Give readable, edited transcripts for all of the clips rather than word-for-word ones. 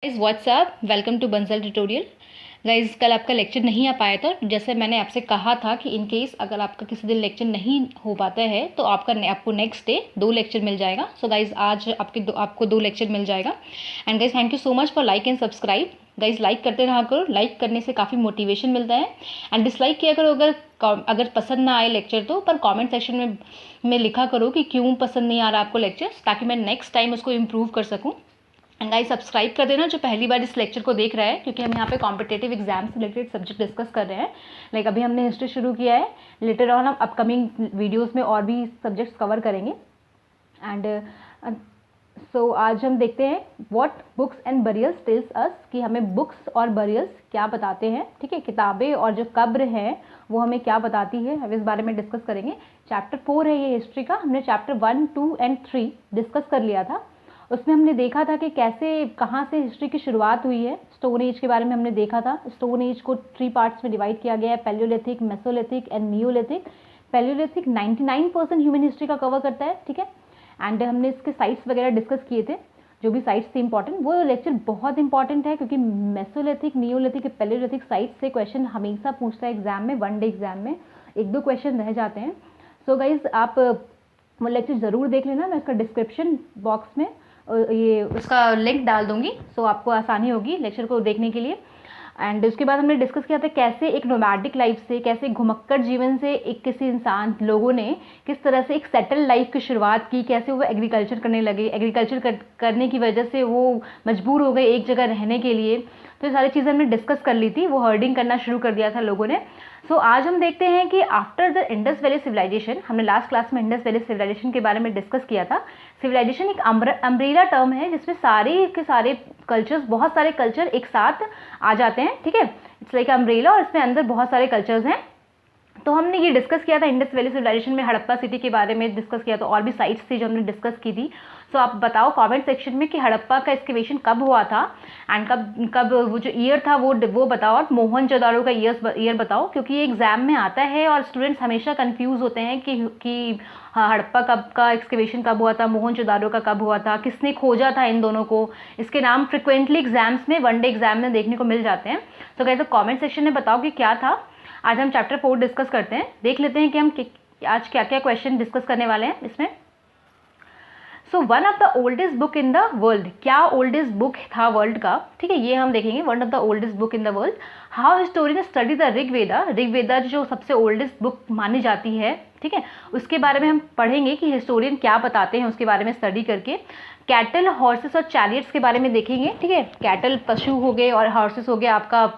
Guys what's up, welcome to Bansal tutorial. Guys कल आपका lecture नहीं आ पाया था, जैसे मैंने आपसे कहा था कि इन केस अगर आपका किसी दिन लेक्चर नहीं हो पाता है तो आपको नेक्स्ट डे 2 लेक्चर मिल जाएगा। सो गाइज आज आपको 2 लेक्चर मिल जाएगा। And guys thank you so much for like and subscribe. Guys like करते रहा करो, लाइक करने से काफ़ी मोटिवेशन मिलता है। एंड डिसलाइक किया करो अगर पसंद ना आए लेक्चर तो, पर कमेंट सेक्शन में लिखा करो कि क्यों पसंद नहीं आ रहा आपको लेक्चर्स, ताकि मैं नेक्स्ट टाइम उसको इम्प्रूव कर सकूँ। एंड गाइस सब्सक्राइब कर देना जो पहली बार इस लेक्चर को देख रहा है, क्योंकि हम यहाँ पे कॉम्पिटेटिव एग्जाम से रिलेटेड सब्जेक्ट डिस्कस कर रहे हैं। लाइक अभी हमने हिस्ट्री शुरू किया है, लेटर ऑन हम अपकमिंग वीडियोस में और भी सब्जेक्ट्स कवर करेंगे। एंड सो आज हम देखते हैं what books and burials tells us, कि हमें बुक्स और बरियल्स क्या बताते हैं। ठीक है, किताबें और जो कब्र है वो हमें क्या बताती है, हम इस बारे में डिस्कस करेंगे। चैप्टर 4 है ये हिस्ट्री का। हमने चैप्टर 1, 2 एंड 3 डिस्कस कर लिया था। उसमें हमने देखा था कि कैसे कहाँ से हिस्ट्री की शुरुआत हुई है। स्टोन एज के बारे में हमने देखा था। स्टोन एज को 3 पार्ट्स में डिवाइड किया गया है, Palaeolithic, Mesolithic and Neolithic. Palaeolithic 99% human history का कवर करता है। ठीक है, एंड हमने इसके साइट्स वगैरह डिस्कस किए थे, जो भी साइट्स थे इंपॉर्टेंट। वो लेक्चर बहुत इंपॉर्टेंट है, क्योंकि मेसोलिथिक, नियोलिथिक, पैलियोलिथिक साइट्स से क्वेश्चन हमेशा पूछता है एग्जाम में, 1 डे एग्जाम में 1-2 क्वेश्चन रह जाते हैं। सो गाइज आप वो लेक्चर ज़रूर देख लेना। मैं इसका डिस्क्रिप्शन बॉक्स में ये उसका लिंक डाल दूंगी, सो आपको आसानी होगी लेक्चर को देखने के लिए। एंड उसके बाद हमने डिस्कस किया था कैसे एक नोमैडिक लाइफ से, कैसे घुमक्कड़ जीवन से एक किसी इंसान लोगों ने किस तरह से एक सेटल लाइफ की शुरुआत की, कैसे वो एग्रीकल्चर करने लगे, एग्रीकल्चर करने की वजह से वो मजबूर हो गए एक जगह रहने के लिए। तो ये सारी चीज़ें हमने डिस्कस कर ली थी। वो हर्डिंग करना शुरू कर दिया था लोगों ने। सो आज हम देखते हैं कि after the Indus valley civilization, हमने लास्ट क्लास में इंडस वैली सिविलाइजेशन के बारे में डिस्कस किया था। सिविलाइजेशन एक अम्ब्रेला टर्म है जिसमें सारे के सारे कल्चर्स, बहुत सारे कल्चर एक साथ आ जाते हैं। ठीक है, इट्स लाइक अम्ब्रेला, और इसमें अंदर बहुत सारे कल्चर्स हैं। तो हमने ये डिस्कस किया था इंडस वैली सिविलाइजेशन में, हड़प्पा सिटी के बारे में डिस्कस किया था, और भी साइट्स थी जो हमने डिस्कस की थी। सो आप बताओ कमेंट सेक्शन में कि हड़प्पा का एक्सकेवेशन कब हुआ था, एंड कब कब वो जो ईयर था वो बताओ, और मोहनजोदारो का ईयर बताओ, क्योंकि ये एग्जाम में आता है और स्टूडेंट्स हमेशा कंफ्यूज होते हैं कि हाँ, हड़प्पा कब का एक्सकेवेशन कब हुआ था, मोहनजोदारो का कब हुआ था, किसने खोजा था इन दोनों को। इसके नाम फ्रिक्वेंटली एग्जाम्स में, 1 डे एग्जाम में देखने को मिल जाते हैं। तो गाइस कमेंट सेक्शन में बताओ कि क्या था। आज हम चैप्टर 4 डिस्कस करते हैं, देख लेते हैं कि हम आज क्या क्या क्वेश्चन डिस्कस करने वाले हैं इसमें। So one of the oldest book in the world, क्या ओल्डेस्ट बुक था वर्ल्ड का। ठीक है, ये हम देखेंगे, one of the oldest book in the world. How historian study the Rigveda, Rigveda जो सबसे ओल्डेस्ट बुक मानी जाती है। ठीक है, उसके बारे में हम पढ़ेंगे कि हिस्टोरियन क्या बताते हैं उसके बारे में स्टडी करके। कैटल, हॉर्सेस और चैरियट्स के बारे में देखेंगे। ठीक है, कैटल पशु हो गए और हॉर्सेस हो गया आपका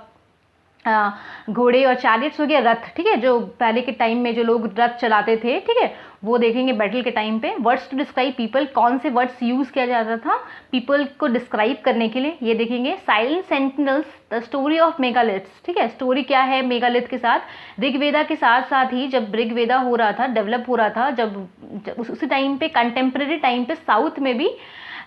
घोड़े, और चैरियट्स हो गया रथ। ठीक है, जो पहले के टाइम में जो लोग रथ चलाते थे। ठीक है, वो देखेंगे बैटल के टाइम पे। वर्ड्स टू डिस्क्राइब पीपल, कौन से वर्ड्स यूज किया जाता था पीपल को डिस्क्राइब करने के लिए, ये देखेंगे। Silent sentinels, the story of megaliths. ठीक है, स्टोरी क्या है मेगालिथ के साथ। ऋग्वेदा के साथ साथ ही जब ऋग्वेदा हो रहा था, डेवलप हो रहा था, जब उसी टाइम पे, कंटेम्प्रेरी टाइम पे साउथ में भी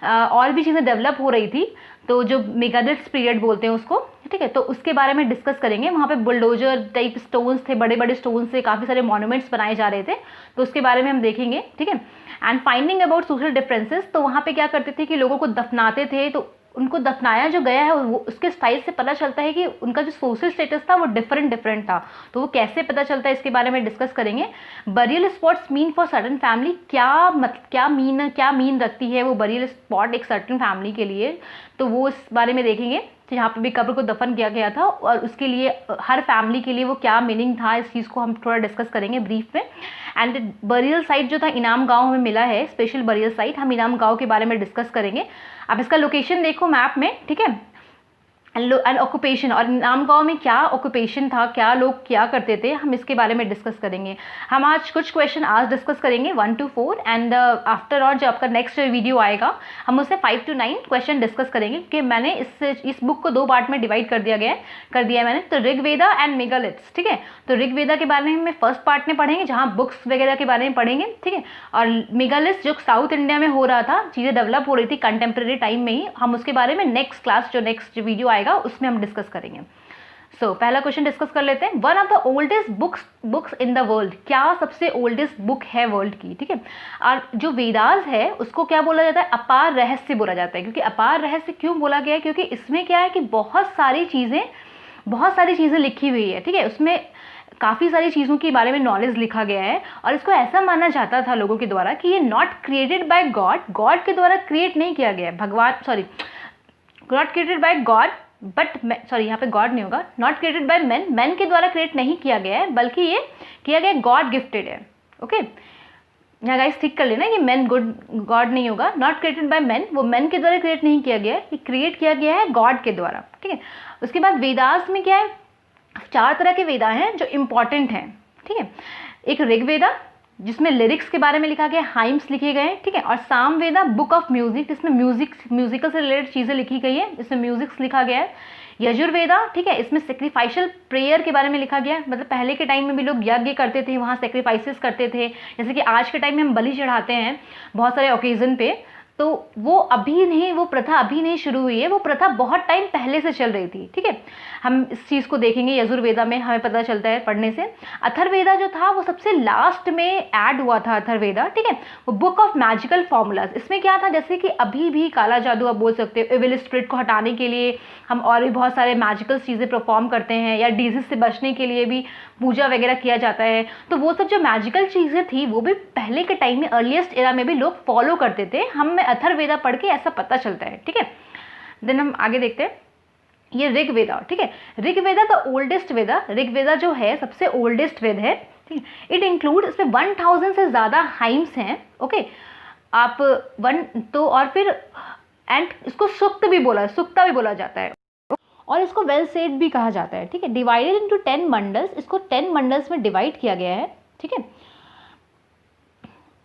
और भी चीज़ें डेवलप हो रही थी, तो जो मेगालिथ्स पीरियड बोलते हैं उसको। ठीक है, तो उसके बारे में डिस्कस करेंगे। वहाँ पे बुलडोजर टाइप स्टोन्स थे, बड़े बड़े स्टोन्स से काफ़ी सारे मॉन्यूमेंट्स बनाए जा रहे थे, तो उसके बारे में हम देखेंगे। ठीक है, and finding about social differences, तो वहाँ पे क्या करते थे कि लोगों को दफनाते थे, तो उनको दफनाया जो गया है वो उसके स्टाइल से पता चलता है कि उनका जो सोशल स्टेटस था वो डिफरेंट था, तो वो कैसे पता चलता है इसके बारे में डिस्कस करेंगे। Burial spots mean for certain family, क्या मीन रखती है वो बरियल स्पॉट एक सर्टन फैमिली के लिए, तो वो इस बारे में देखेंगे। तो यहाँ पे भी कब्र को दफन किया गया था, और उसके लिए हर फैमिली के लिए वो क्या मीनिंग था, इस चीज़ को हम थोड़ा डिस्कस करेंगे ब्रीफ में। एंड बरियल साइट जो था इनाम गांव हमें मिला है, स्पेशल बरियल साइट, हम इनाम गांव के बारे में डिस्कस करेंगे। अब इसका लोकेशन देखो मैप में। ठीक है, एंड ऑक्यूपेशन, और इनाम गांव में क्या ऑक्यूपेशन था, क्या लोग क्या करते थे, हम इसके बारे में डिस्कस करेंगे। हम आज कुछ क्वेश्चन आज डिस्कस करेंगे 1 to 4, एंड आफ्टर और जो आपका नेक्स्ट वीडियो आएगा हम उससे 5 to 9 क्वेश्चन डिस्कस करेंगे, कि मैंने इस बुक को 2 पार्ट में डिवाइड कर दिया मैंने। तो ऋग्वेदा एंड मेगालिथ्स। ठीक है, तो ऋग्वेदा के बारे में फर्स्ट पार्ट में पढ़ेंगे, जहाँ बुक्स वगैरह के बारे में पढ़ेंगे। ठीक है, और मेगालिथ्स जो साउथ इंडिया में हो रहा था, चीज़ें डेवलप हो रही थी कंटेम्प्रेरी टाइम में ही, हम उसके बारे में नेक्स्ट क्लास जो नेक्स्ट वीडियो आएगा उसमें हम डिस्कस करेंगे। पहला क्वेश्चन डिस्कस कर लेते हैं। One of the oldest books in the world, क्या सबसे ओल्डेस्ट बुक है वर्ल्ड की, ठीक है। और जो वेदास है उसको क्या बोला जाता है, अपार रहस्य बोला जाता है। क्योंकि अपार रहस्य क्यों बोला गया है, क्योंकि इसमें क्या है कि बहुत सारी चीज़ें लिखी हुई है, ठीक है। उसमें काफ़ी सारी चीज़ों के बारे में नॉलेज लिखा गया है, और इसको ऐसा माना जाता था लोगों के द्वारा कि ये नॉट क्रिएटेड बाय गॉड के द्वारा क्रिएट नहीं किया गया है, not created by God but यहाँ पे गॉड नहीं होगा, नॉट क्रिएटेड बाय मैन के द्वारा क्रिएट नहीं किया गया है, बल्कि ये किया गया गॉड गिफ्टेड है। ओके, यहाँ गाइस ठीक कर लेना, ये मैन गॉड नहीं होगा, नॉट क्रिएटेड बाय मैन, वो मैन के द्वारा क्रिएट नहीं किया गया है, ये क्रिएट किया गया है गॉड के द्वारा, ठीक है। उसके बाद वेदास में क्या है, 4 तरह के वेदा हैं जो इंपॉर्टेंट हैं, ठीक है। एक ऋग्वेदा जिसमें लिरिक्स के बारे में लिखा गया, हाइम्स लिखे गए हैं, ठीक है। और सामवेदा बुक ऑफ म्यूजिक, जिसमें म्यूजिकल से रिलेटेड चीज़ें लिखी गई है, इसमें म्यूजिक्स लिखा गया है। यजुर्वेदा, ठीक है, इसमें सेक्रीफाइशियल प्रेयर के बारे में लिखा गया है, मतलब पहले के टाइम में भी लोग यज्ञ करते थे, वहाँ सेक्रीफाइसेस करते थे, जैसे कि आज के टाइम में हम बलि चढ़ाते हैं बहुत सारे ओकेजन पे, तो वो प्रथा अभी नहीं शुरू हुई है, वो प्रथा बहुत टाइम पहले से चल रही थी, ठीक है। हम इस चीज़ को देखेंगे यजुर्वेदा में, हमें पता चलता है पढ़ने से। अथर्ववेदा जो था वो सबसे लास्ट में ऐड हुआ था, अथर्ववेदा, ठीक है। वो बुक ऑफ मैजिकल फॉर्मूलाज, इसमें क्या था, जैसे कि अभी भी काला जादू आप बोल सकते हो, एविल स्पिरिट को हटाने के लिए हम और भी बहुत सारे मैजिकल चीज़ें परफॉर्म करते हैं, या डिजीज से बचने के लिए भी पूजा वगैरह किया जाता है। तो वो सब जो मैजिकल चीज़ें थी वो भी पहले के टाइम में, अर्लीस्ट एरा में भी लोग फॉलो करते थे। हमें अथर्ववेदा पढ़ के ऐसा पता चलता है, ठीक है। देन हम आगे देखते हैं, ये ऋग्वेदा, ठीक है। ऋग्वेदा द ओल्डेस्ट वेदा, ऋग्वेदा जो है सबसे ओल्डेस्ट वेद है, ठीक है। इट इंक्लूड, इसमें 1000 से ज़्यादा हाइम्स हैं, ओके। आप और फिर एंड इसको सुक्ता भी बोला जाता है, और इसको वेल सेड भी कहा जाता है, ठीक है। डिवाइडेड इनटू 10 मंडल्स, इसको 10 मंडल्स में डिवाइड किया गया है, ठीक है।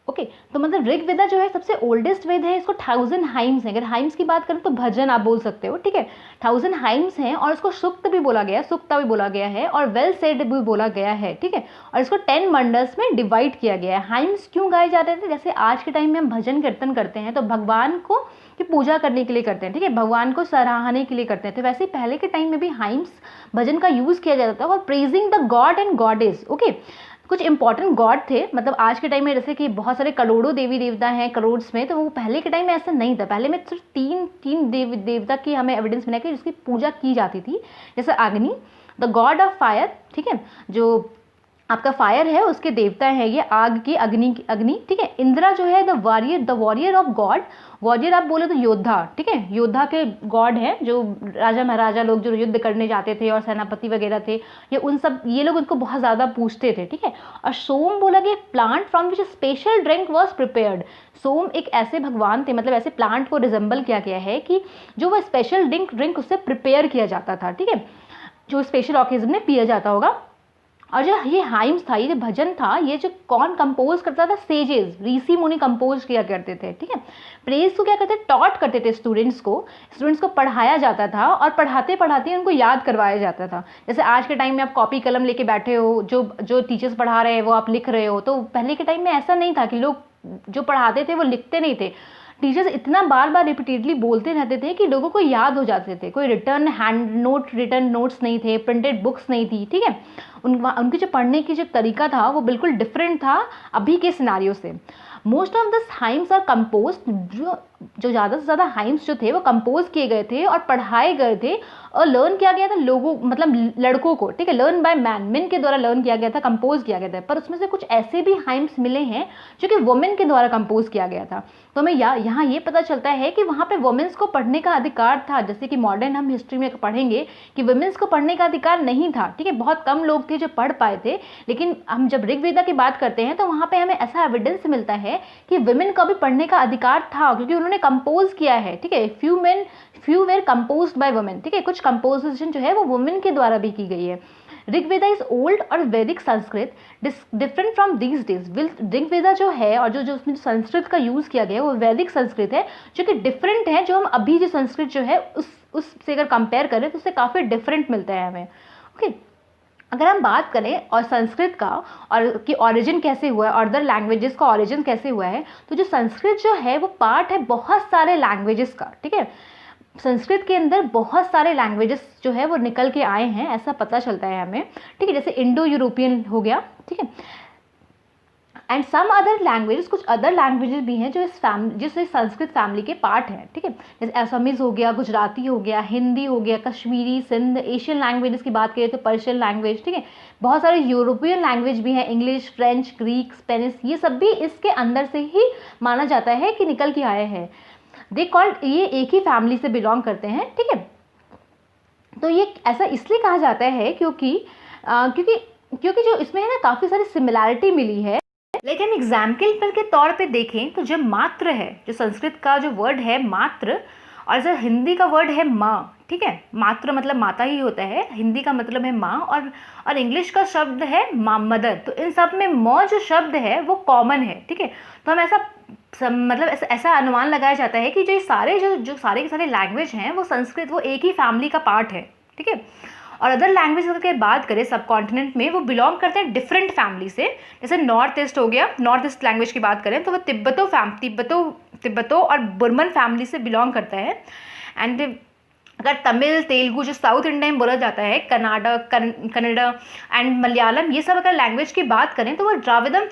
ओके, तो मतलब ऋग्वेदा जो है सबसे ओल्डेस्ट वेद है, इसको 1000 हाइम्स हैं। अगर हाइम्स की बात करें तो भजन आप बोल सकते हो, ठीक है। 1000 हाइम्स हैं, और इसको सुक्त भी बोला गया है, सुक्ता भी बोला गया है, और वेल सेड भी बोला गया है, ठीक है। और इसको 10 मंडल्स में डिवाइड किया गया है। हाइम्स क्यों गाए जाते थे, जैसे आज के टाइम में हम भजन कीर्तन करते हैं तो भगवान को की पूजा करने के लिए करते हैं, ठीक है, भगवान को सराहने के लिए करते हैं। तो वैसे पहले के टाइम में भी हाइम्स भजन का यूज़ किया जाता था, और praising the God and goddess, okay. कुछ इंपॉर्टेंट गॉड थे, मतलब आज के टाइम में जैसे कि बहुत सारे करोड़ों देवी देवता हैं करोड्स में, तो वो पहले के टाइम में ऐसा नहीं था। पहले में सिर्फ तीन देवी देवता की हमें एविडेंस मिला कि जिसकी पूजा की जाती थी, जैसे अग्नि, द गॉड ऑफ फायर, ठीक है, जो आपका फायर है उसके देवता है ये, आग की अग्नि, ठीक है। इंद्रा जो है the warrior of God, warrior आप बोले तो योद्धा, ठीक है, योद्धा के गॉड है, जो राजा महाराजा लोग जो युद्ध करने जाते थे और सेनापति वगैरह थे, ये लोग उनको बहुत ज़्यादा पूछते थे, ठीक है। और सोम बोला गया plant from which special drink was prepared, Som एक ऐसे भगवान थे, मतलब ऐसे प्लांट को रिजेंबल किया गया है कि जो वो स्पेशल ड्रिंक उससे प्रिपेयर किया जाता था, ठीक है, जो स्पेशल ऑकेजन में पिया जाता होगा। और जो ये हाइम्स था, ये जो भजन था, ये जो कौन कंपोज करता था, सेजेस, ऋषि मुनि कंपोज किया करते थे, ठीक है। प्रेज को क्या करते थे, टॉट करते थे स्टूडेंट्स को पढ़ाया जाता था, और पढ़ाते पढ़ाते उनको याद करवाया जाता था। जैसे आज के टाइम में आप कॉपी कलम लेके बैठे हो, जो टीचर्स पढ़ा रहे हैं वो आप लिख रहे हो, तो पहले के टाइम में ऐसा नहीं था कि लोग जो पढ़ाते थे वो लिखते नहीं थे। टीचर्स इतना बार बार रिपीटेडली बोलते रहते थे कि लोगों को याद हो जाते थे। कोई रिटर्न नोट्स नहीं थे, प्रिंटेड बुक्स नहीं थी, ठीक है। उनके जो पढ़ने की जो तरीका था वो बिल्कुल डिफरेंट था अभी के सिनारियो से। Most of this hymns are compose, जो ज़्यादा से ज़्यादा हाइम्स जो थे वो कंपोज किए गए थे और पढ़ाए गए थे, और लर्न किया गया था लोगों, मतलब लड़कों को, ठीक है, लर्न बाय मैन के द्वारा लर्न किया गया था, कंपोज किया गया था। पर उसमें से कुछ ऐसे भी हाइम्स मिले हैं जो कि वुमेन के द्वारा कंपोज किया गया था। तो हमें यहाँ ये पता चलता है कि वहाँ पे वुमेन्स को पढ़ने का अधिकार था, जैसे कि मॉडर्न हम हिस्ट्री में पढ़ेंगे कि वुमेन्स को पढ़ने का अधिकार नहीं था, ठीक है। बहुत कम लोग थे जो पढ़ पाए थे, लेकिन हम जब ऋग्वेदा की बात करते हैं तो वहाँ पे हमें ऐसा एविडेंस मिलता है कि वुमेन को भी पढ़ने का अधिकार था, क्योंकि उन्होंने कंपोज किया है, ठीक है। Few were composed by women, ठीक है, कुछ कंपोजिशन जो है वो वुमेन के द्वारा भी की गई है। ऋग्वेदा इज ओल्ड और वैदिक Sanskrit different from these days. Rigveda जो है और जो उसमें संस्कृत का यूज़ किया गया है वो वैदिक संस्कृत है, जो कि डिफरेंट है। जो हम अभी जो संस्कृत जो है उससे अगर कंपेयर करें तो उससे काफ़ी डिफरेंट मिलता है हमें, ओके। अगर हम बात करें और संस्कृत का और कि ओरिजिन कैसे हुआ है और अदर लैंग्वेजेस का ओरिजिन कैसे हुआ है, तो जो संस्कृत जो है वो पार्ट है बहुत सारे लैंग्वेजेस का, ठीक है। संस्कृत के अंदर बहुत सारे लैंग्वेजेस जो है वो निकल के आए हैं, ऐसा पता चलता है हमें, ठीक है। जैसे इंडो यूरोपियन हो गया, ठीक है, एंड सम अदर लैंग्वेजेस, कुछ अदर लैंग्वेजेस भी हैं जो इस संस्कृत फैमिली के पार्ट हैं, ठीक है। जैसे असमीज हो गया, गुजराती हो गया, हिंदी हो गया, कश्मीरी, सिंध, एशियन लैंग्वेजेस की बात करें तो पर्शियन लैंग्वेज, ठीक है। बहुत सारे यूरोपियन लैंग्वेज भी हैं, इंग्लिश, फ्रेंच, ग्रीक, स्पेनिश, ये सब भी इसके अंदर से ही माना जाता है कि निकल के आए हैं। दे कॉल्ड, ये एक ही फैमिली से बिलोंग करते हैं, ठीक है। तो ये ऐसा इसलिए कहा जाता है क्योंकि जो इसमें है ना काफ़ी सारी सिमिलैरिटी मिली है। लेकिन एग्जाम्पल के तौर पे देखें तो जो मात्र है, जो संस्कृत का जो वर्ड है मात्र, और जो हिंदी का वर्ड है माँ, ठीक है, मात्र मतलब माता ही होता है, हिंदी का मतलब है माँ, और इंग्लिश का शब्द है माँ, मदर। तो इन सब में म जो शब्द है वो कॉमन है, ठीक है। तो हम ऐसा अनुमान लगाया जाता है कि जो सारे के सारे लैंग्वेज हैं वो संस्कृत, वो एक ही फैमिली का पार्ट है, ठीक है। और अदर लैंग्वेज की बात करें सब कॉन्टिनेंट में, वो बिलोंग करते हैं डिफरेंट फैमिली से। जैसे नॉर्थ ईस्ट हो गया, नॉर्थ ईस्ट लैंग्वेज की बात करें तो वो तिब्बतो और बुर्मन फैमिली से बिलोंग करता है। एंड अगर तमिल, तेलुगु, जो साउथ इंडिया में बोला जाता है, कन्नड़ा एंड मलयालम, ये सब अगर लैंग्वेज की बात करें तो वो द्राविडियन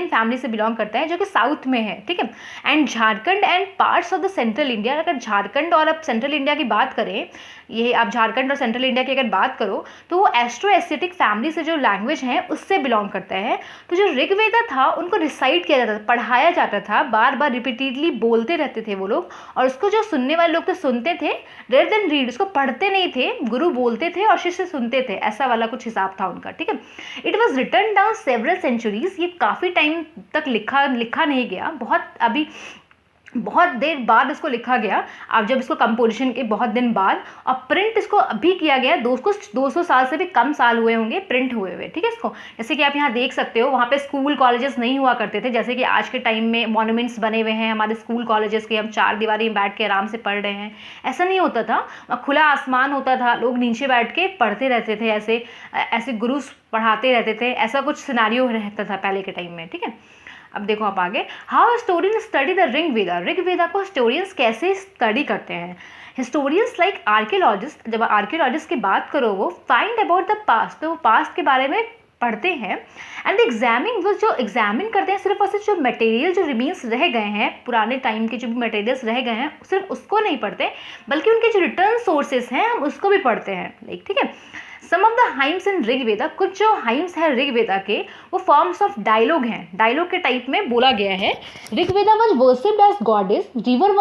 फैमिली से बिलोंग करता है, जो कि साउथ में है, ठीक है। And Jharkhand and parts of the central India, अगर झारखंड और अब सेंट्रल इंडिया की बात करें, ये आप झारखंड और सेंट्रल इंडिया की अगर बात करो तो वो एस्ट्रो एसिटिक फैमिली से जो लैंग्वेज है उससे बिलोंग करता है। तो जो ऋग्वेदा था उनको रिसाइट किया जाता था, पढ़ाया जाता था, बार बार रिपीटेडली बोलते रहते थे वो लोग, और उसको जो सुनने वाले लोग तो सुनते थे, रेदर देन रीड, उसको पढ़ते नहीं थे, गुरु बोलते थे और शिष्य सुनते थे, ऐसा वाला कुछ हिसाब था उनका, ठीक है। It was written down several centuries, ये काफ़ी टाइम तक लिखा नहीं गया, बहुत देर बाद इसको लिखा गया, अब जब इसको कंपोजिशन के बहुत दिन बाद, और प्रिंट इसको अभी किया गया, 200 साल से भी कम साल हुए होंगे प्रिंट हुए, ठीक है। इसको जैसे कि आप यहाँ देख सकते हो, वहाँ पे स्कूल कॉलेजेस नहीं हुआ करते थे, जैसे कि आज के टाइम में मॉन्यूमेंट्स बने हुए हैं हमारे स्कूल कॉलेजेस के, हम 4 दीवारी में बैठ के आराम से पढ़ रहे हैं, ऐसा नहीं होता था। खुला आसमान होता था, लोग नीचे बैठ के पढ़ते रहते थे, ऐसे गुरु पढ़ाते रहते थे, ऐसा कुछ सिनारियो रहता था पहले के टाइम में, ठीक है। अब देखो आप आगे, how historian study the Rigveda को हिस्टोरियंस कैसे स्टडी करते हैं। हिस्टोरियंस लाइक आर्कियोलॉजिस्ट, जब आर्कियोलॉजिस्ट की बात करो, वो फाइंड अबाउट द पास्ट, तो वो पास्ट के बारे में पढ़ते हैं, एंड एग्जामिन, वो जो एग्जामिन करते हैं सिर्फ और सिर्फ जो मटेरियल जो रिमेन्स रह गए हैं, पुराने टाइम के जो भी मटेरियल्स रह गए हैं, सिर्फ उसको नहीं पढ़ते, बल्कि उनके जो रिटर्न सोर्सेस हैं हम उसको भी पढ़ते हैं, लाइक, ठीक है। Some of the hymns in Rigveda, कुछ जो हाइम्स है ऋग्वेदा के वो फॉर्म्स ऑफ डायलॉग हैं, डायलॉग के टाइप में बोला गया है। Rigveda was worshipped as goddess, river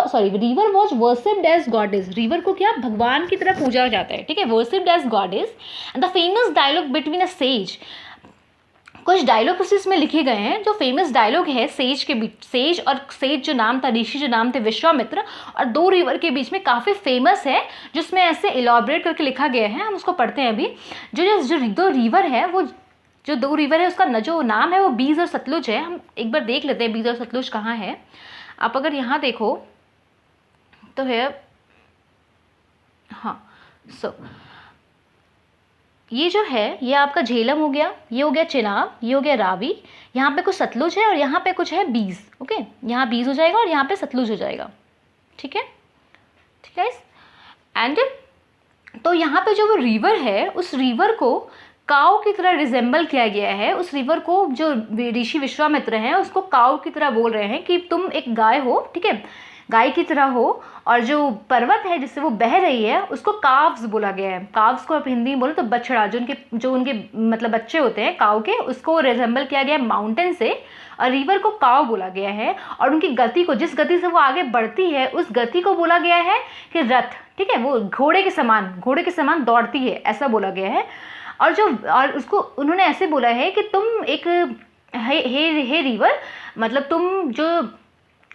was worshipped as goddess, river को क्या भगवान की तरह पूजा जाता है, ठीक है, worshipped as goddess. And the famous dialogue between a sage, कुछ डायलॉग इसमें लिखे गए हैं, जो फेमस डायलॉग है सेज के बीच, सेज जो नाम था, ऋषि जो नाम थे विश्वामित्र, और 2 रिवर के बीच में काफ़ी फेमस है, जिसमें ऐसे इलाबरेट करके लिखा गया है, हम उसको पढ़ते हैं अभी। जो 2 रिवर है, वो जो 2 रिवर है उसका जो नाम है वो बीज और सतलुज है। हम एक बार देख लेते हैं बीज और सतलुज कहाँ है। आप अगर यहाँ देखो तो है, हाँ, ये जो है ये आपका झेलम हो गया, ये हो गया चिनाब, ये हो गया रावी, यहाँ पे कुछ सतलुज है और यहाँ पे कुछ है बीज, ओके, यहाँ बीज हो जाएगा और यहाँ पे सतलुज हो जाएगा, ठीक है, ठीक है। एंड तो यहाँ पे जो वो रिवर है, उस रिवर को काऊ की तरह रिजेंबल किया गया है। उस रिवर को जो ऋषि विश्वामित्र हैं उसको काऊ की तरह बोल रहे हैं कि तुम एक गाय हो, ठीक है, गाय की तरह हो, और जो पर्वत है जिससे वो बह रही है उसको काव्स बोला गया है। काव्स को आप हिंदी में बोलो तो बछड़ा, जो उनके मतलब बच्चे होते हैं काऊ के, उसको रिजेंबल किया गया है माउंटेन से, और रिवर को काऊ बोला गया है। और उनकी गति को, जिस गति से वो आगे बढ़ती है, उस गति को बोला गया है कि रथ, ठीक है, वो घोड़े के समान दौड़ती है, ऐसा बोला गया है। और उसको उन्होंने ऐसे बोला है कि तुम एक हे रिवर, मतलब तुम जो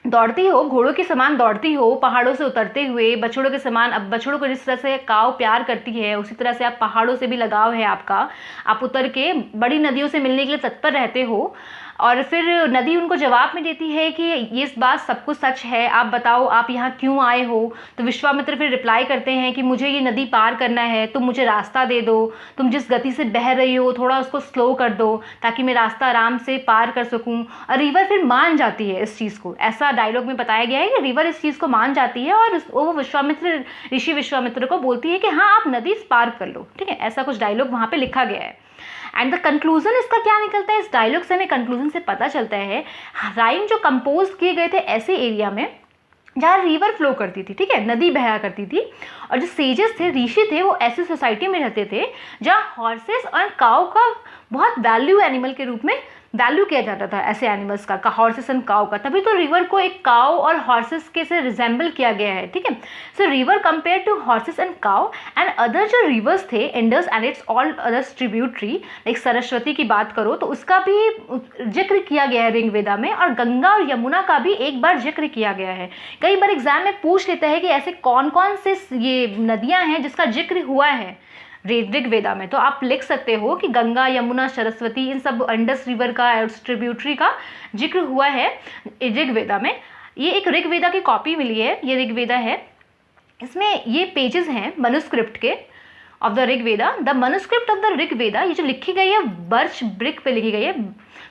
दौड़ती हो, घोड़ों के समान दौड़ती हो, पहाड़ों से उतरते हुए, बछड़ों के समान। अब बछड़ों को जिस तरह से काऊ प्यार करती है, उसी तरह से आप पहाड़ों से भी लगाव है आपका, आप उतर के बड़ी नदियों से मिलने के लिए तत्पर रहते हो, और फिर नदी उनको जवाब में देती है कि ये इस बात सब कुछ सच है, आप बताओ आप यहाँ क्यों आए हो। तो विश्वामित्र फिर रिप्लाई करते हैं कि मुझे ये नदी पार करना है, तुम मुझे रास्ता दे दो, तुम जिस गति से बह रही हो थोड़ा उसको स्लो कर दो ताकि मैं रास्ता आराम से पार कर सकूँ। और रिवर फिर मान जाती है इस चीज़ को, ऐसा डायलॉग में बताया गया है कि रिवर इस चीज़ को मान जाती है और वो विश्वामित्र ऋषि विश्वामित्र को बोलती है कि हाँ आप नदी पार कर लो, ठीक है। ऐसा कुछ डायलॉग वहाँ पे लिखा गया है। एंड द कंक्लूजन इसका क्या निकलता है, इस डायलॉग से हमें कंक्लूजन से पता चलता है राइम जो कंपोज किए गए थे ऐसे एरिया में जहाँ रिवर फ्लो करती थी, ठीक है, नदी बहा करती थी। और जो सेजेस थे, ऋषि थे, वो ऐसी सोसाइटी में रहते थे जहाँ हॉर्सेस और काउ का बहुत वैल्यू एनिमल के रूप में वैल्यू किया जाता था, ऐसे एनिमल्स का हॉर्सेस एंड काउ का। तभी तो रिवर को एक काउ और हॉर्सेस के से रिजेंबल किया गया है, ठीक है। So river compare to horses and cow and other जो रिवर्स थे Indus and its all others tributary, like Saraswati की बात करो तो उसका भी जिक्र किया गया है ऋग्वेदा में, और गंगा और यमुना का भी एक बार जिक्र किया गया है। कई बार एग्जाम में पूछ लेता है कि ऐसे कौन कौन से ये नदियाँ हैं जिसका जिक्र हुआ है ऋग्वेदा में। तो आप लिख सकते हो कि गंगा, यमुना, सरस्वती, इन सब इंडस रिवर का ट्रिब्यूटरी का जिक्र हुआ है ऋग्वेदा में। ये एक ऋग्वेदा की कॉपी मिली है, ये ऋग्वेदा है, इसमें ये पेजेस हैं मनुस्क्रिप्ट के of the Rigveda. The manuscript of the Rigveda, ये जो लिखी गई है बर्च ब्रिक पे लिखी गई है,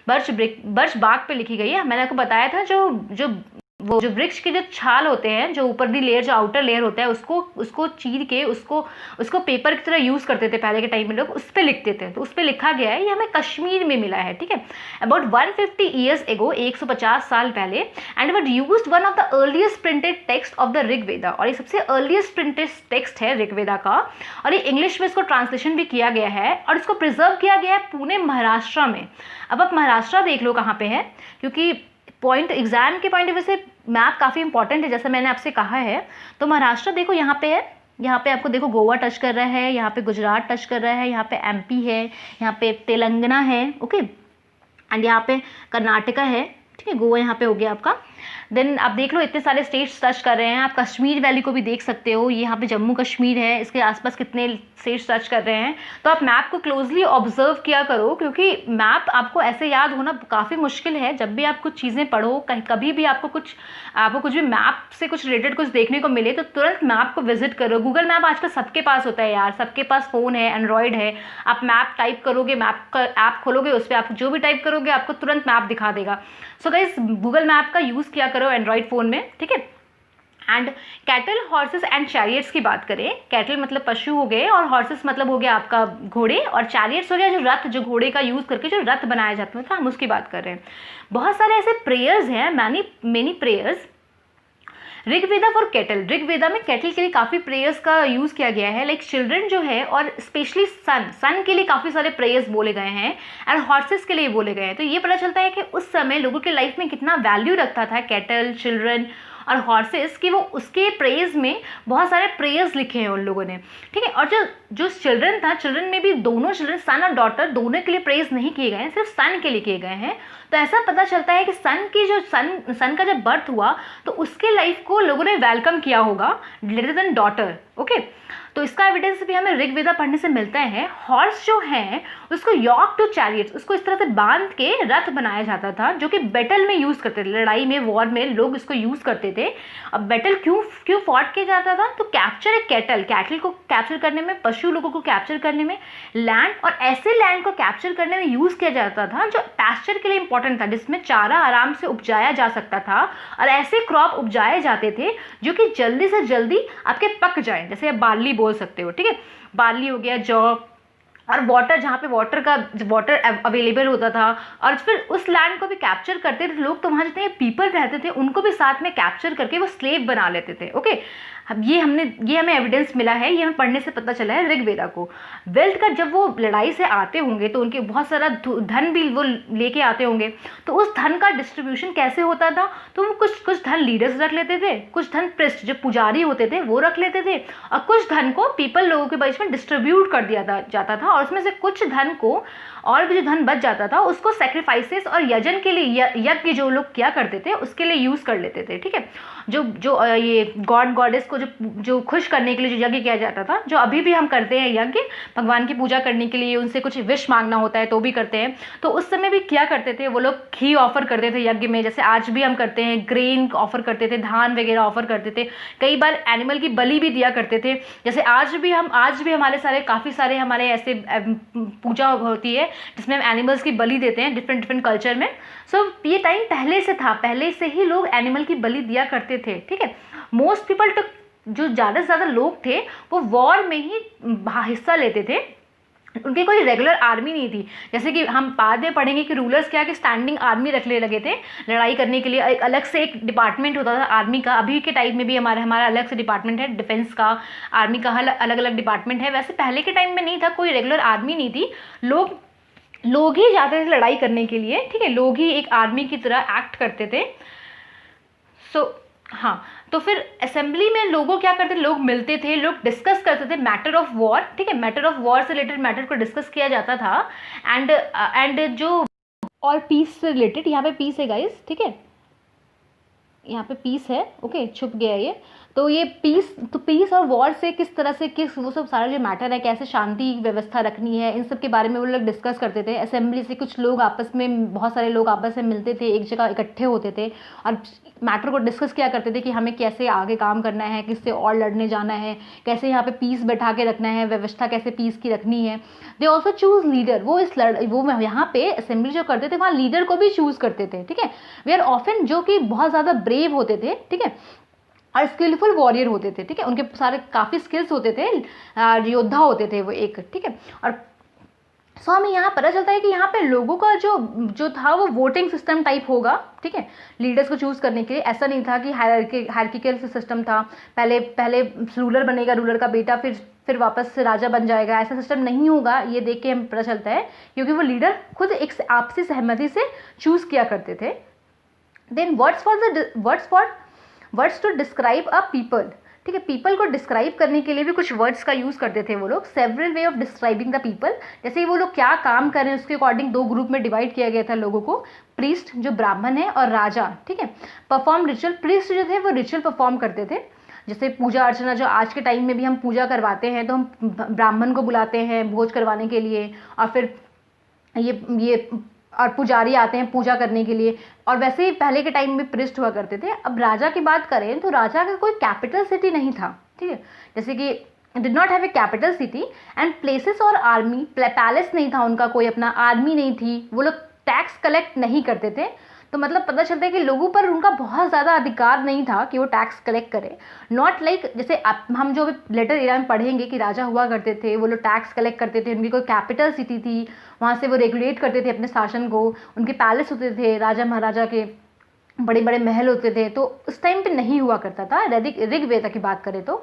बर्च बाग पे लिखी गई है। मैंने आपको बताया था जो वृक्ष के जो छाल होते हैं, जो ऊपर दी लेयर, जो आउटर लेयर होता है, उसको चीर के उसको पेपर की तरह यूज़ करते थे पहले के टाइम में लोग, उस पर लिखते थे। तो उस पर लिखा गया है, ये हमें कश्मीर में मिला है, ठीक है, अबाउट 150 ईयर्स एगो, 150 साल पहले। And what use one of the earliest printed text of the Rigveda, और ये सबसे अर्लीस्ट प्रिंटेड टेक्स्ट है ऋग्वेदा का, और ये इंग्लिश में इसको ट्रांसलेशन भी किया गया है और इसको प्रिजर्व किया गया है पुणे महाराष्ट्र में। अब आप महाराष्ट्र देख लो कहाँ पे है, क्योंकि पॉइंट एग्जाम के पॉइंट ऑफ व्यू से मैप काफ़ी इंपॉर्टेंट है, जैसा मैंने आपसे कहा है। तो महाराष्ट्र देखो यहाँ पे है, यहाँ पे आपको देखो गोवा टच कर रहा है, यहाँ पे गुजरात टच कर रहा है, यहाँ पे एमपी है, यहाँ पे तेलंगाना है, ओके, एंड यहाँ पे कर्नाटका है, ठीक है, गोवा यहाँ पे हो गया आपका। देन आप देख लो इतने सारे स्टेट्स टच कर रहे हैं। आप कश्मीर वैली को भी देख सकते हो, ये यहाँ पे जम्मू कश्मीर है, इसके आसपास कितने स्टेट्स टच कर रहे हैं। तो आप मैप को क्लोजली ऑब्जर्व किया करो, क्योंकि मैप आपको ऐसे याद होना काफ़ी मुश्किल है। जब भी आप कुछ चीज़ें पढ़ो, कभी भी आपको कुछ भी मैप से कुछ रिलेटेड कुछ देखने को मिले तो तुरंत मैप को विजिट करो। गूगल मैप आजकल सबके पास होता है यार, सबके पास फ़ोन है, एंड्रॉयड है। आप मैप टाइप करोगे, मैप का ऐप खोलोगे, उस पर आप जो भी टाइप करोगे आपको तुरंत मैप दिखा देगा। सो गाइस गूगल मैप का यूज़ किया करो एंड्रॉयड फ़ोन में, ठीक है। And cattle, horses and chariots की बात करें, कैटल मतलब पशु हो गए, और हॉर्सेस मतलब हो गया आपका घोड़े, और चैरियट्स हो गया जो रथ, जो घोड़े का यूज़ करके जो रथ बनाया जाता था, हम उसकी बात कर रहे हैं। बहुत सारे ऐसे प्रेयर्स हैं, many prayers Rigveda for cattle. Rigveda में कैटल के लिए काफ़ी प्रेयर्स का यूज़ किया गया है, लाइक चिल्ड्रन जो है, और स्पेशली सन के लिए काफ़ी सारे प्रेयर्स बोले गए हैं, एंड हॉर्सेस के लिए बोले गए हैं। तो ये पता चलता है कि उस समय लोगों के लाइफ में कितना वैल्यू रखता था कैटल, चिल्ड्रन और हॉर्सेस, कि वो उसके प्रेयर्स में बहुत सारे प्रेयर्स लिखे हैं उन लोगों ने, ठीक है। और जो चिल्ड्रन था, चिल्ड्रन में भी दोनों चिल्ड्रन, सन और डॉटर, दोनों के लिए प्रेयर्स नहीं किए गए हैं, सिर्फ सन के लिए किए गए हैं। तो ऐसा पता चलता है कि सन का जब बर्थ हुआ तो उसके लाइफ को लोगों ने वेलकम किया होगा लेटर देन डॉटर, ओके। तो इसका एविडेंस भी हमें ऋग्वेदा पढ़ने से मिलता है। हॉर्स जो है उसको यॉक टू चैरियट्स, उसको इस तरह से बांध के रथ बनाया जाता था, जो कि बैटल में यूज़ करते थे, लड़ाई में, वॉर में लोग इसको यूज़ करते थे। अब बैटल क्यों फॉट किया जाता था, तो कैप्चर ए कैटल को कैप्चर करने में, पशु लोगों को कैप्चर करने में, लैंड, और ऐसे लैंड को कैप्चर करने में यूज़ किया जाता था जो पैस्चर के लिए इंपॉर्टेंट था, जिसमें चारा आराम से उपजाया जा सकता था, और ऐसे क्रॉप उपजाए जाते थे जो कि जल्दी से जल्दी आपके पक जाए, जैसे आप बार्ली बोल सकते हो, ठीक है, बार्ली हो गया, जौ, और वाटर, जहाँ पे वाटर अवेलेबल होता था, और फिर उस लैंड को भी कैप्चर करते थे लोग। तो वहाँ जितने पीपल रहते थे उनको भी साथ में कैप्चर करके वो स्लेव बना लेते थे, ओके। अब ये हमें एविडेंस मिला है, ये हमें पढ़ने से पता चला है ऋग्वेदा को। वेल्थ का, जब वो लड़ाई से आते होंगे तो उनके बहुत सारा धन भी वो लेके आते होंगे, तो उस धन का डिस्ट्रीब्यूशन कैसे होता था, तो वो कुछ धन लीडर्स रख लेते थे, कुछ धन प्रिस्ट, जो पुजारी होते थे वो रख लेते थे, और कुछ धन को पीपल लोगों के बीच में डिस्ट्रीब्यूट कर दिया जाता था, और उसमें से कुछ धन को और भी जो धन बच जाता था उसको सेक्रीफाइसेस और यजन के लिए, यज्ञ जो लोग किया करते थे उसके लिए यूज़ कर लेते थे, ठीक है। जो जो ये गॉड गॉडेस को जो खुश करने के लिए जो यज्ञ किया जाता था, जो अभी भी हम करते हैं यज्ञ, भगवान की पूजा करने के लिए उनसे कुछ विश मांगना होता है तो भी करते हैं। तो उस समय भी क्या करते थे वो लोग, घी ऑफर करते थे यज्ञ में, जैसे आज भी हम करते हैं, ग्रेन ऑफर करते थे, धान वगैरह ऑफर करते थे, कई बार एनिमल की बलि भी दिया करते थे। जैसे आज भी हमारे सारे काफ़ी सारे हमारे ऐसे पूजा होती है जिसमें हम एनिमल्स की बलि देते हैं डिफरेंट डिफरेंट कल्चर में। सो ये टाइम पहले से था, पहले से ही लोग एनिमल की बलि दिया करते थे, ठीक है। मोस्ट पीपल टू, जो ज़्यादा से ज़्यादा लोग थे वो वॉर में ही हिस्सा लेते थे, उनकी कोई रेगुलर आर्मी नहीं थी। जैसे कि हम बाद में पढ़ेंगे कि रूलर्स क्या कि स्टैंडिंग आर्मी रखने लगे थे लड़ाई करने के लिए, एक अलग से एक डिपार्टमेंट होता था आर्मी का। अभी के टाइम में भी हमारा अलग से डिपार्टमेंट है, डिफेंस का, आर्मी का अलग अलग डिपार्टमेंट है। वैसे पहले के टाइम में नहीं था, कोई रेगुलर आर्मी नहीं थी, लोग ही जाते थे लड़ाई करने के लिए, ठीक है, लोग ही एक आर्मी की तरह एक्ट करते थे। हाँ, तो फिर असेंबली में लोगों क्या करते थे, लोग मिलते थे, लोग डिस्कस करते थे मैटर ऑफ वॉर, ठीक है, मैटर ऑफ वॉर से रिलेटेड मैटर को डिस्कस किया जाता था। एंड जो और पीस से रिलेटेड, यहाँ पे पीस है गाइस, ठीक है, यहाँ पे पीस है, ओके, छुप गया ये। तो ये पीस और वॉर से किस तरह से वो सब सारा जो मैटर है, कैसे शांति व्यवस्था रखनी है, इन सब के बारे में वो लोग डिस्कस करते थे। असेंबली से कुछ लोग आपस में, बहुत सारे लोग आपस में मिलते थे, एक जगह इकट्ठे होते थे और मैटर को डिस्कस किया करते थे कि हमें कैसे आगे काम करना है, किससे और लड़ने जाना है, कैसे यहाँ पे पीस बैठा के रखना है, व्यवस्था कैसे पीस की रखनी है। दे ऑल्सो चूज लीडर, वो यहाँ पे असेंबली जो करते थे वहाँ लीडर को भी चूज करते थे, ठीक है। वे आर ऑफन, जो कि बहुत ज़्यादा ब्रेव होते थे, ठीक है, और स्किलफुल वॉरियर होते थे, ठीक है, उनके सारे काफ़ी स्किल्स होते थे, योद्धा होते थे वो एक, ठीक है। और सो हमें यहाँ पता चलता है कि यहाँ पे लोगों का जो था वो वोटिंग सिस्टम टाइप होगा, ठीक है, लीडर्स को चूज़ करने के लिए। ऐसा नहीं था कि हायरार्किकल सिस्टम था, पहले रूलर बनेगा, रूलर का बेटा फिर वापस से राजा बन जाएगा, ऐसा सिस्टम नहीं होगा, ये देख के हमें पता चलता है, क्योंकि वो लीडर खुद एक आपसी सहमति से चूज़ किया करते थे। Then words to describe a people, ठीक है, पीपल को डिस्क्राइब करने के लिए भी कुछ वर्ड्स का यूज़ करते थे वो लोग। Several way of describing the people, जैसे वो लोग क्या काम कर रहे हैं उसके अकॉर्डिंग दो ग्रुप में डिवाइड किया गया था लोगों को, प्रीस्ट जो ब्राह्मण है और राजा, ठीक है। परफॉर्म रिचुअल, प्रीस्ट जो थे वो रिचुअल परफॉर्म करते थे, जैसे पूजा अर्चना, जो आज के टाइम में भी हम पूजा करवाते हैं तो हम ब्राह्मण को बुलाते हैं भोज करवाने के लिए, और फिर ये और पुजारी आते हैं पूजा करने के लिए। और वैसे ही पहले के टाइम में प्रिस्ट हुआ करते थे। अब राजा की बात करें तो राजा का कोई कैपिटल सिटी नहीं था, ठीक है, जैसे कि did not have a capital city and places और आर्मी, पैलेस नहीं था उनका, कोई अपना आर्मी नहीं थी, वो लोग टैक्स कलेक्ट नहीं करते थे। तो मतलब पता चलता है कि लोगों पर उनका बहुत ज़्यादा अधिकार नहीं था कि वो टैक्स कलेक्ट करें। नॉट लाइक जैसे हम जो लेटर एरा में पढ़ेंगे कि राजा हुआ करते थे, वो लोग टैक्स कलेक्ट करते थे, उनकी कोई कैपिटल सिटी थी, वहाँ से वो रेगुलेट करते थे अपने शासन को, उनके पैलेस होते थे, राजा महाराजा के बड़े बड़े महल होते थे। तो उस टाइम पे नहीं हुआ करता था। ऋग्वेद की बात करें तो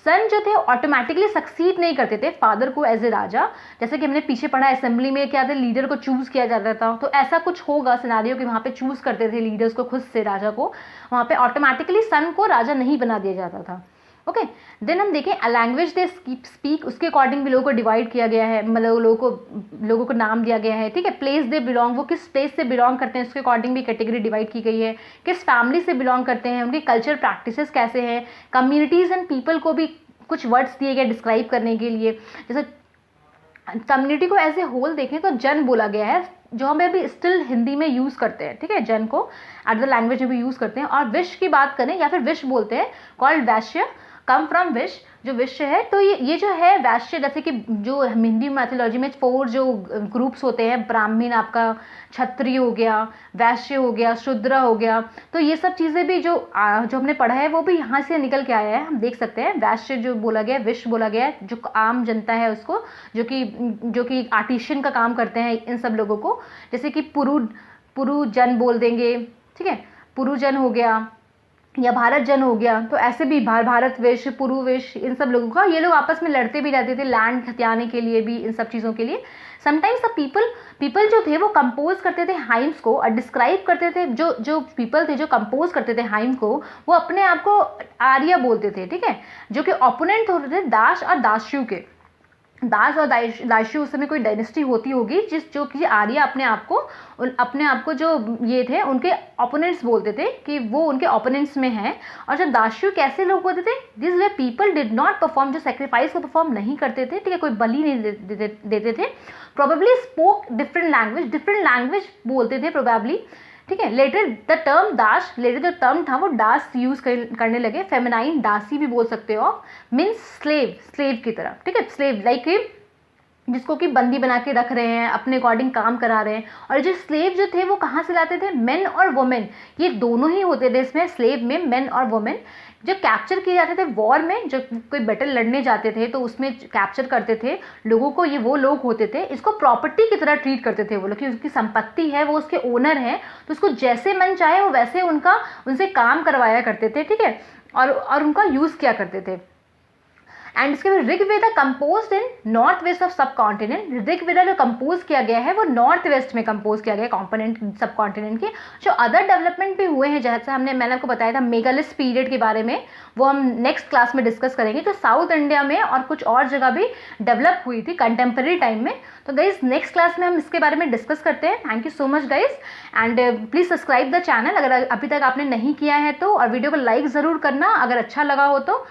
सन जो थे ऑटोमेटिकली सक्सीड नहीं करते थे फादर को एज ए राजा, जैसे कि हमने पीछे पढ़ा असेंबली में क्या था, लीडर को चूज किया जाता था। तो ऐसा कुछ होगा सिनारियो कि वहाँ पे चूज करते थे लीडर्स को खुद से, राजा को, वहाँ पे ऑटोमेटिकली सन को राजा नहीं बना दिया जाता था। ओके, देन हम देखें लैंग्वेज दे स्पीक, उसके अकॉर्डिंग भी लोगों को डिवाइड किया गया है, मतलब लोगों को नाम दिया गया है, ठीक है। प्लेस दे बिलोंग, वो किस प्लेस से बिलोंग करते हैं उसके अकॉर्डिंग भी कैटेगरी डिवाइड की गई है, किस फैमिली से बिलोंग करते हैं, उनके कल्चर प्रैक्टिसेस कैसे हैं। कम्युनिटीज़ एंड पीपल को भी कुछ वर्ड्स दिए गए डिस्क्राइब करने के लिए, जैसे कम्युनिटी को एज ए होल देखें तो जन बोला गया है, जो हम अभी स्टिल हिंदी में यूज़ करते हैं, ठीक है, जन को अदर लैंग्वेज में भी यूज़ करते हैं। और विश की बात करें या फिर विश बोलते हैं, called Vysya, come from wish, जो विश्व है। तो ये जो है वैश्य, जैसे कि जो हिंदी मैथोलॉजी में 4 जो ग्रुप्स होते हैं, ब्राह्मण, आपका क्षत्रिय हो गया, वैश्य हो गया, शूद्र हो गया, तो ये सब चीज़ें भी जो हमने पढ़ा है वो भी यहाँ से निकल के आया है। हम देख सकते हैं वैश्य जो बोला गया है, विश्व बोला गया है, जो आम जनता है उसको, जो कि आर्टिशियन का काम करते हैं, इन सब लोगों को, जैसे कि पुरुजन बोल देंगे, ठीक है, पुरुजन हो गया या भारत जन हो गया। तो ऐसे भी भारत वेश, पुरु वेश, इन सब लोगों का, ये लोग आपस में लड़ते भी रहते थे लैंड हथियाने के लिए भी, इन सब चीज़ों के लिए। समटाइम्स द पीपल जो थे वो कंपोज करते थे हाइम्स को और डिस्क्राइब करते थे, जो पीपल थे जो कंपोज करते थे हाइम को, वो अपने आप को आर्य बोलते थे, ठीक है, जो कि ओपोनेंट होते थे दास और दास्यु के। दास और दाशी उस समय कोई डायनेस्टी होती होगी जो कि आर्य अपने आप को जो ये थे उनके ओपोनेंट्स बोलते थे कि वो उनके ओपोनेंट्स में हैं। और जब दास्यु कैसे लोग होते थे, this way people did not perform, जो सेक्रीफाइस को परफॉर्म नहीं करते थे, ठीक है, कोई बलि नहीं देते थे। प्रोबेबली स्पोक डिफरेंट लैंग्वेज बोलते थे प्रोबेबली, ठीक है। Later the term dasa, later जो टर्म था वो दास यूज करने लगे, फेमिनाइन दासी भी बोल सकते हो, मीन्स स्लेव की तरह, ठीक है, स्लेव लाइक जिसको कि बंदी बना के रख रहे हैं, अपने अकॉर्डिंग काम करा रहे हैं। और जो स्लेव जो थे वो कहाँ से लाते थे, मेन और वुमेन, ये दोनों ही होते थे इसमें, स्लेव में मेन और वुमेन। जो कैप्चर किए जाते थे वॉर में, जब कोई बैटल लड़ने जाते थे तो उसमें कैप्चर करते थे लोगों को, ये वो लोग होते थे, इसको प्रॉपर्टी की तरह ट्रीट करते थे वो लोग, कि उसकी संपत्ति है, वो उसके ओनर है, तो उसको जैसे मन चाहे वो वैसे उनसे काम करवाया करते थे, ठीक है, और उनका यूज़ किया करते थे। एंड इसके बाद Rigveda compose in north west of सब कॉन्टिनेंट, ऋग्वेदा जो कंपोज किया गया है वो नॉर्थ वेस्ट में कंपोज किया गया कॉम्पोनेंट सब कॉन्टिनेंट के। जो अदर डेवलपमेंट भी हुए हैं, जैसे मैंने आपको बताया था मेगालिथ पीरियड के बारे में, वो हम नेक्स्ट क्लास में डिस्कस करेंगे। तो साउथ इंडिया में और कुछ और जगह भी डेवलप हुई थी कंटेम्प्रेरी टाइम में। तो गाइज नेक्स्ट क्लास में हम इसके बारे में डिस्कस करते हैं। Thank you so much guys, and please subscribe the channel अगर अभी तक आपने नहीं किया है तो, और वीडियो को लाइक ज़रूर करना अगर अच्छा लगा हो तो।